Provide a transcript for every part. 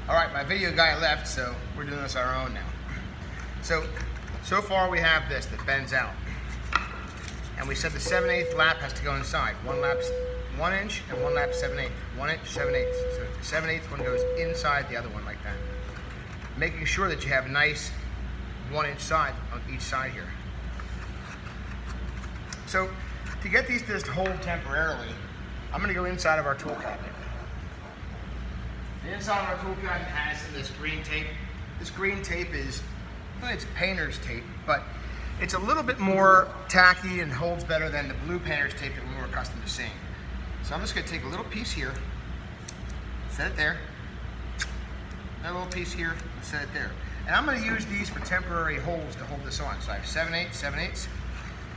All right, my video guy left, so we're doing this our own now. So far we have this that bends out. And we said the 7/8 lap has to go inside. One lap's 1 inch and one lap 7/8. 1 inch, 7/8. So the 7/8 one goes inside the other one like that. Making sure that you have a nice 1 inch side on each side here. So to get these to just hold temporarily, I'm going to go inside of our tool cabinet. The inside of our tool cabinet has this green tape. This green tape is, well, it's painter's tape, but it's a little bit more tacky and holds better than the blue painter's tape that we were accustomed to seeing. So I'm just going to take a little piece here, set it there, another little piece here, set it there. And I'm going to use these for temporary holes to hold this on. So I have 7/8, 7/8.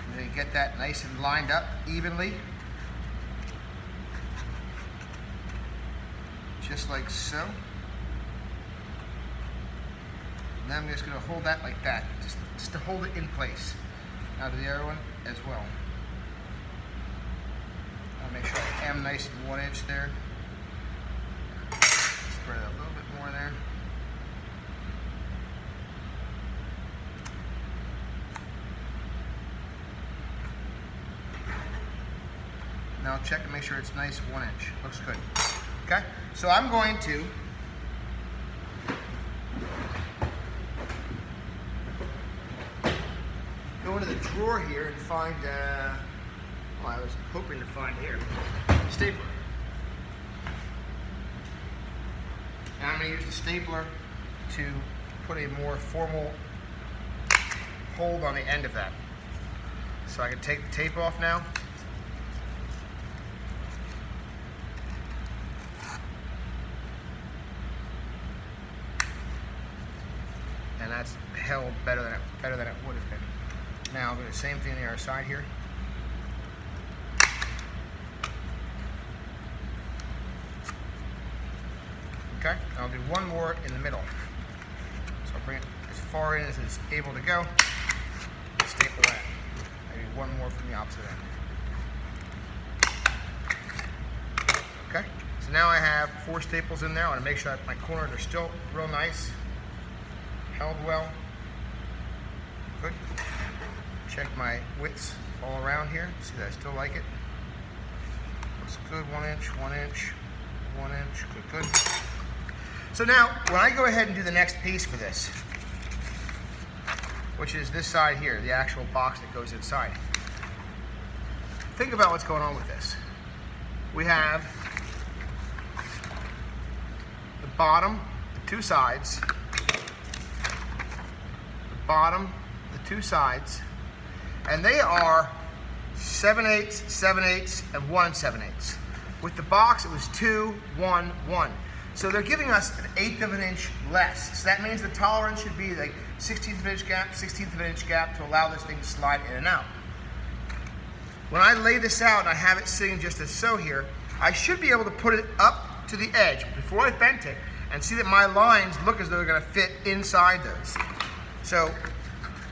I'm going to get that nice and lined up evenly. Just like so. And then I'm just going to hold that like that, just to hold it in place. Now to the other one as well. I'll make sure I am nice and 1 inch there. Spread it a little bit more there. Now I'll check and make sure it's nice 1 inch. Looks good. Okay, so I'm going to go into the drawer here and find, well, I was hoping to find here, stapler. And I'm going to use the stapler to put a more formal hold on the end of that. So I can take the tape off now. And that's held better than it would have been. Now I'll do the same thing on the other side here. Okay, and I'll do one more in the middle. So I'll bring it as far in as it's able to go. Staple that. Maybe one more from the opposite end. Okay, so now I have 4 staples in there. I want to make sure that my corners are still real nice. Held well. Good. Check my widths all around here. See that I still like it. Looks good. 1 inch, 1 inch, 1 inch. Good, good. So now, when I go ahead and do the next piece for this, which is this side here, the actual box that goes inside, think about what's going on with this. We have the bottom, the 2 sides, bottom, the 2 sides, and they are 7/8, 7/8, and 1 7/8. With the box, it was 2, 1, 1. So they're giving us an 1/8 of an inch less. So that means the tolerance should be like 16th of an inch gap, 16th of an inch gap to allow this thing to slide in and out. When I lay this out and I have it sitting just as so here, I should be able to put it up to the edge before I bent it and see that my lines look as though they're going to fit inside those. So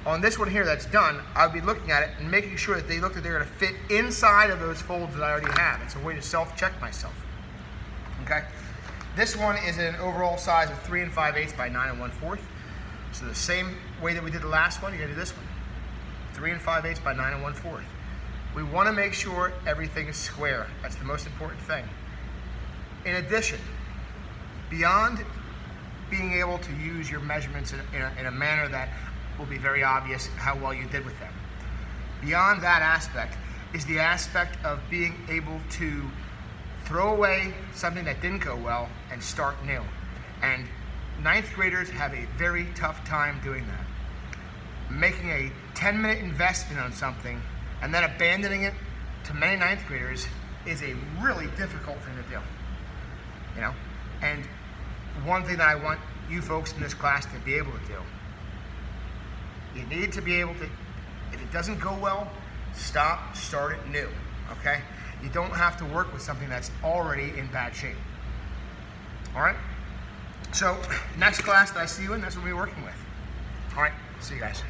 on this one here that's done, I'll be looking at it and making sure that they look like they're going to fit inside of those folds that I already have. It's a way to self-check myself. Okay? This one is an overall size of 3 5/8 by 9 1/4. So the same way that we did the last one, you're going to do this one. 3 5/8 by 9 1/4. We want to make sure everything is square. That's the most important thing. In addition, beyond being able to use your measurements in a manner that will be very obvious how well you did with them. Beyond that aspect is the aspect of being able to throw away something that didn't go well and start new. And 9th graders have a very tough time doing that. Making a 10-minute investment on something and then abandoning it to many 9th graders is a really difficult thing to do. You know? And one thing that I want you folks in this class to be able to do, you need to be able to, if it doesn't go well, stop, start it new, okay? You don't have to work with something that's already in bad shape. All right? So, next class that I see you in, that's what we'll be working with. All right, see you guys.